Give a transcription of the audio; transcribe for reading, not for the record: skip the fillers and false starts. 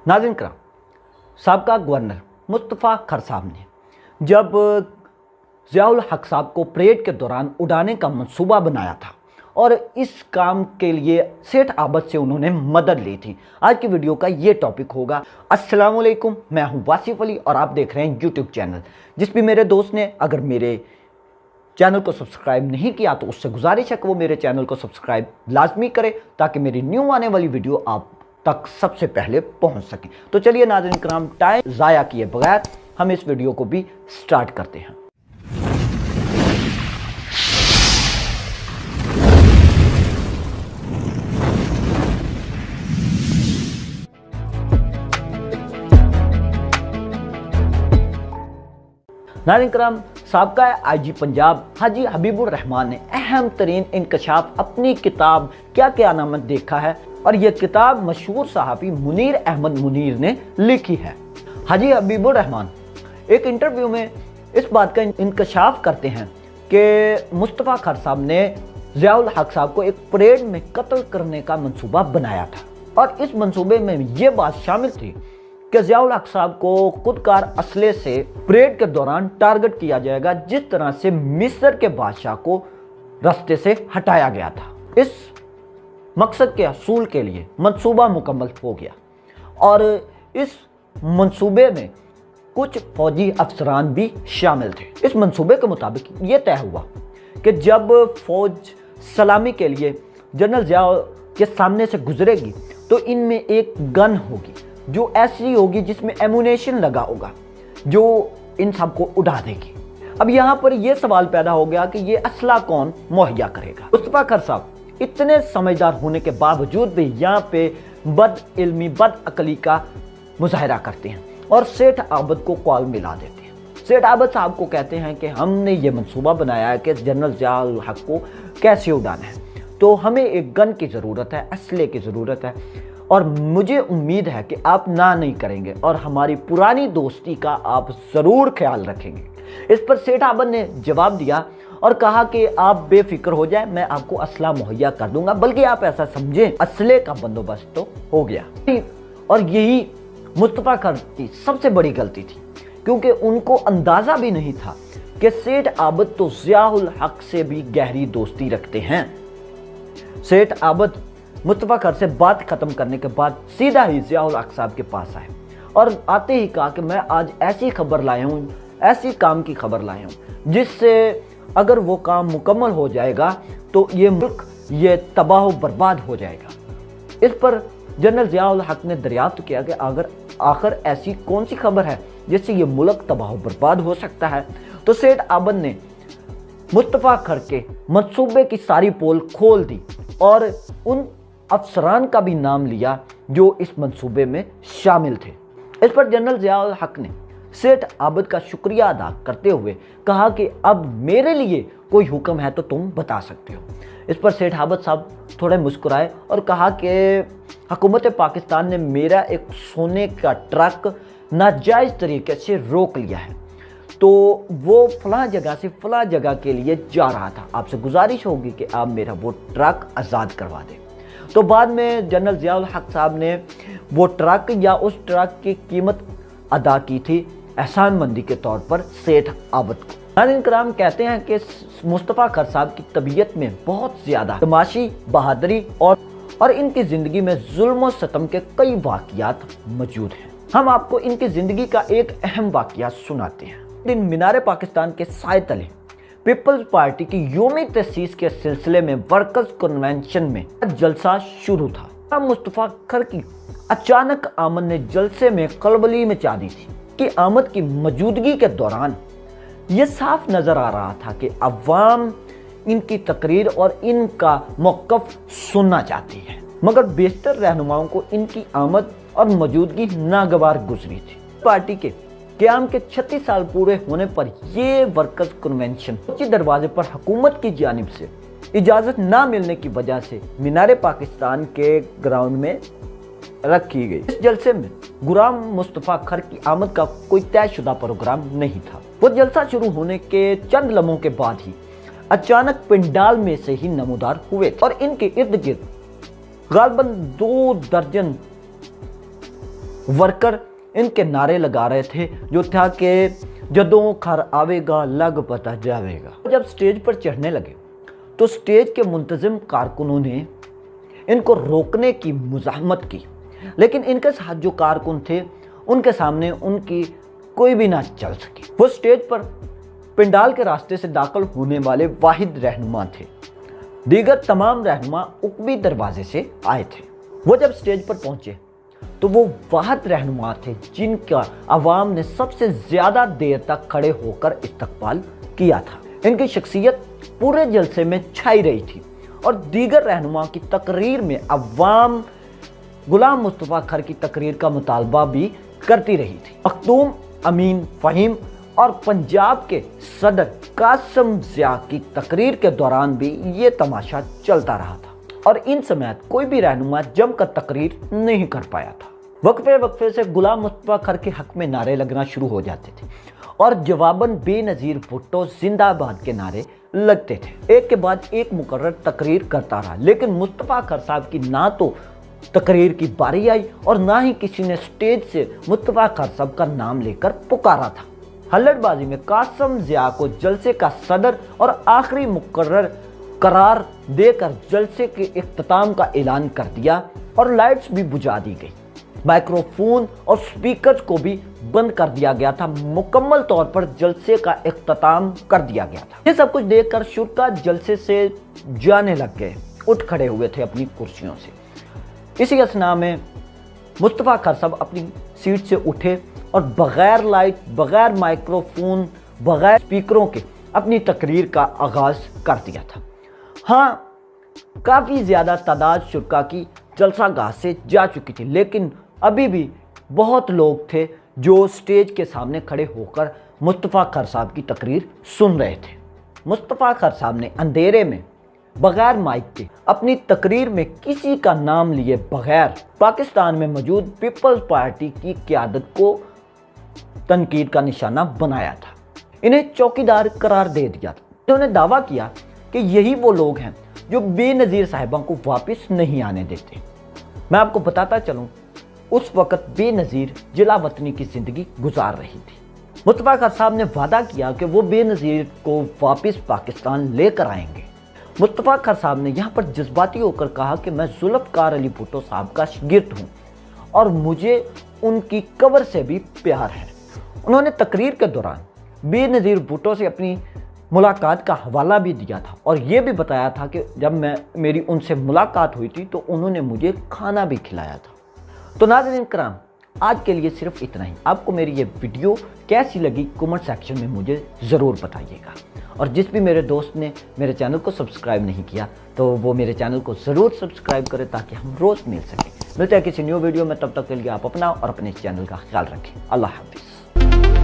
नाज़रीन करम, साबका गवर्नर मुस्तफ़ा खर साहब ने जब ज़ियाउल हक साहब को परेड के दौरान उड़ाने का मंसूबा बनाया था और इस काम के लिए सेठ आबद से उन्होंने मदद ली थी। आज की वीडियो का ये टॉपिक होगा। अस्सलाम वालेकुम, मैं हूँ वासिफ अली और आप देख रहे हैं यूट्यूब चैनल। जिस भी मेरे दोस्त ने अगर मेरे चैनल को सब्सक्राइब नहीं किया तो उससे गुजारिश है कि वो मेरे चैनल को सब्सक्राइब लाजमी करे ताकि मेरी न्यू आने वाली वीडियो आप तक सबसे पहले पहुंच सके। तो चलिए नाज़रीन करम, टाइम ज़ाया किए बगैर हम इस वीडियो को भी स्टार्ट करते हैं। नाज़रीन करम, साबका आईजी पंजाब हाजी हबीबुर रहमान ने अहम तरीन इंकशाफ अपनी किताब क्या क़यामत देखा है और यह किताब मशहूर सहाफ़ी मुनीर अहमद मुनीर ने लिखी है। हाजी हबीबुर रहमान एक इंटरव्यू में इस बात का इंकशाफ करते हैं कि मुस्तफ़ा खर साहब ने ज़ियाउल हक साहब को एक परेड में कत्ल करने का मंसूबा बनाया था और इस मंसूबे में ये बात शामिल थी कि ज़ियाउल हक साहब को खुदकार असले से परेड के दौरान टारगेट किया जाएगा, जिस तरह से मिस्र के बादशाह को रास्ते से हटाया गया था। इस मकसद के हसूल के लिए मंसूबा मुकम्मल हो गया और इस मंसूबे में कुछ फौजी अफसरान भी शामिल थे। इस मंसूबे के मुताबिक ये तय हुआ कि जब फौज सलामी के लिए जनरल ज़िया के सामने से गुजरेगी तो इनमें एक गन होगी जो ऐसी होगी जिसमें एमुनेशन लगा होगा जो इन सबको उड़ा देगी। अब यहाँ पर यह सवाल पैदा हो गया कि ये असला कौन मुहैया करेगा। मुस्तफ़ा खर साहब इतने समझदार होने के बावजूद भी यहाँ पे बद इल्मी बद अकली का मुजाहरा करते हैं और सेठ आबद को कॉल मिला देते हैं। सेठ आबद साहब को कहते हैं कि हमने ये मंसूबा बनाया है कि जनरल ज़ियाउल हक को कैसे उड़ाना है, तो हमें एक गन की ज़रूरत है, असले की ज़रूरत है और मुझे उम्मीद है कि आप ना नहीं करेंगे और हमारी पुरानी दोस्ती का आप ज़रूर ख्याल रखेंगे। इस पर सेठ आबद ने जवाब दिया और कहा कि आप बेफिक्र हो जाएं, मैं आपको असला मुहैया कर दूंगा, बल्कि आप ऐसा समझें असले का बंदोबस्त तो हो गया। और यही मुस्तफ़ा खर की सबसे बड़ी गलती थी क्योंकि उनको अंदाज़ा भी नहीं था कि सेठ आबद तो ज़ियाउल हक से भी गहरी दोस्ती रखते हैं। सेठ आबद मुस्तफ़ा खर से बात ख़त्म करने के बाद सीधा ही ज़ियाउल हक साहब के पास आए और आते ही कहा कि मैं आज ऐसी खबर लाया हूँ, ऐसी काम की खबर लाया हूँ जिससे अगर वो काम मुकम्मल हो जाएगा तो ये मुल्क ये तबाह बर्बाद हो जाएगा। इस पर जनरल ज़ियाउल हक ने दरियाफ्त किया कि आखिर ऐसी कौन सी खबर है जिससे ये मुल्क तबाह बर्बाद हो सकता है। तो सेठ आबद ने मुस्तफ़ा खर के मंसूबे की सारी पोल खोल दी और उन अफसरान का भी नाम लिया जो इस मंसूबे में शामिल थे। इस पर जनरल ज़ियाउल हक ने सेठ आबद का शुक्रिया अदा करते हुए कहा कि अब मेरे लिए कोई हुक्म है तो तुम बता सकते हो। इस पर सेठ आबद साहब थोड़े मुस्कुराए और कहा कि हुकूमत पाकिस्तान ने मेरा एक सोने का ट्रक नाजायज़ तरीके से रोक लिया है, तो वो फ़लाँ जगह से फ़लाँ जगह के लिए जा रहा था, आपसे गुजारिश होगी कि आप मेरा वो ट्रक आज़ाद करवा दें। तो बाद में जनरल ज़ियाउल हक साहब ने वो ट्रक या उस ट्रक की कीमत अदा की थी एहसानमंदी के तौर पर सेठ आबद को। नाज़रीन करम, कहते हैं कि मुस्तफ़ा खर साहब की तबीयत में बहुत ज़्यादा तमाशी, बहादुरी और इनकी ज़िंदगी में जुल्म और सितम के कई वाक़यात मौजूद हैं। हम आपको इनकी ज़िंदगी का एक अहम वाक़या सुनाते हैं। दिन मीनार पाकिस्तान के साए तले पीपल्स पार्टी की योमी तसीस के सिलसिले में वर्कर्स कन्वेंशन में जलसा शुरू था। मुस्तफ़ा खर की अचानक आमद ने जलसे में खलबली मचा दी थी कि आमद की मौजूदगी के दौरान ये साफ नज़र आ रहा था कि अवाम इनकी तकरीर और इनका मौक़िफ़ सुनना चाहती है, मगर बेशतर रहनुमाओं को इनकी आमद और मौजूदगी नागवार गुजरी थी। पार्टी के क़याम के 36 साल पूरे होने पर यह वर्कर्स कन्वेंशन ऊंचे दरवाजे पर हुकूमत की जानिब से इजाज़त ना मिलने की वजह से मीनार पाकिस्तान के ग्राउंड में रखी गई। इस जलसे में गुलाम मुस्तफ़ा खर की आमद का कोई तयशुदा प्रोग्राम नहीं था। वो जलसा शुरू होने के चंद लम्हों के बाद ही अचानक पिंडाल में से ही नमूदार हुए और इनके इर्द गिर्द गालबन 2 दर्जन वर्कर इनके नारे लगा रहे थे जो था कि जदों खर आवेगा लग पता जावेगा। जब स्टेज पर चढ़ने लगे तो स्टेज के मुंतजिम कारकुनों ने इनको रोकने की मुज़ाहमत की, लेकिन इनके साथ जो कारकुन थे उनके सामने उनकी कोई भी ना चल सकी। वो स्टेज पर पंडाल के रास्ते से दाखिल होने वाले वाहिद रहनुमा थे। दीगर तमाम रहनुमा उकबी दरवाजे से आए थे। वो जब स्टेज पर पहुंचे तो वो वाहिद रहनुमा थे जिनका अवाम ने सबसे ज़्यादा देर तक खड़े होकर इस्तकबाल किया था। इनकी शख्सियत पूरे जलसे में छाई रही थी और दीगर रहनुमा की तकरीर में अवाम गुलाम मुस्तफ़ा खर की तकरीर का मुतालबा भी करती रही थी। मखदूम अमीन फ़हीम और पंजाब के सदर कासिम ज़िया की तकरीर के दौरान भी ये तमाशा चलता रहा था और इन समेत कोई भी रहनुमा जमकर तकरीर नहीं कर पाया था। वक्फे वक्फे से गुलाम मुस्तफ़ा खर के हक में नारे लगना शुरू हो जाते थे और जवाबन बेनज़ीर भुट्टो जिंदाबाद के नारे लगते थे। एक के बाद एक मुकर्रर तकरीर करता रहा, लेकिन मुस्तफ़ा खर साहब की ना तो तकरीर की बारी आई और ना ही किसी ने स्टेज से मुस्तफ़ा खर साहब का नाम लेकर पुकारा था। हल्लड़बाजी में कासिम ज़िया को जलसे का सदर और आखिरी मुकर्रर करार देकर जलसे के इख्तिताम का ऐलान कर दिया और लाइट्स भी बुझा दी गई। माइक्रोफोन और स्पीकर्स को भी बंद कर दिया गया था। मुकम्मल तौर पर जलसे का इख्तिताम कर दिया गया था। ये सब कुछ देखकर शुरा जलसे से जाने लग गए, उठ खड़े हुए थे अपनी कुर्सियों से। इसी असना में मुस्तफ़ा खर साहब अपनी सीट से उठे और बग़ैर लाइट, बग़ैर माइक्रोफोन, बग़ैर स्पीकरों के अपनी तकरीर का आगाज़ कर दिया था। हाँ, काफ़ी ज़्यादा तादाद शुरा की जलसा गाह से जा चुकी थी, लेकिन अभी भी बहुत लोग थे जो स्टेज के सामने खड़े होकर मुस्तफ़ा खर साहब की तकरीर सुन रहे थे। मुस्तफ़ा खर साहब ने अंधेरे में बग़ैर माइक के अपनी तकरीर में किसी का नाम लिए बग़ैर पाकिस्तान में मौजूद पीपल्स पार्टी की क़यादत को तनकीद का निशाना बनाया था। इन्हें चौकीदार करार दे दिया था। उन्होंने दावा किया कि यही वो लोग हैं जो बेनज़ीर साहिबा को वापस नहीं आने देते। मैं आपको बताता चलूं, उस वक़्त बेनज़ीर जिला वतनी की ज़िंदगी गुजार रही थी। मुस्तफ़ा खर साहब ने वादा किया कि वो बेनज़ीर को वापस पाकिस्तान लेकर आएंगे। मुस्तफ़ा खर साहब ने यहाँ पर जज्बाती होकर कहा कि मैं ज़ुल्फ़िकार अली भुट्टो साहब का शागिर्द हूँ और मुझे उनकी कब्र से भी प्यार है। उन्होंने तकरीर के दौरान बेनज़ीर भुट्टो से अपनी मुलाकात का हवाला भी दिया था और ये भी बताया था कि जब मेरी उनसे मुलाकात हुई थी तो उन्होंने मुझे खाना भी खिलाया था। तो नाज़रीन कराम, आज के लिए सिर्फ इतना ही। आपको मेरी ये वीडियो कैसी लगी कमेंट सेक्शन में मुझे ज़रूर बताइएगा और जिस भी मेरे दोस्त ने मेरे चैनल को सब्सक्राइब नहीं किया तो वो मेरे चैनल को ज़रूर सब्सक्राइब करें ताकि हम रोज़ मिल सकें। मिलते हैं किसी न्यू वीडियो में, तब तक के लिए आप अपना और अपने चैनल का ख्याल रखें। अल्लाह हाफिज़।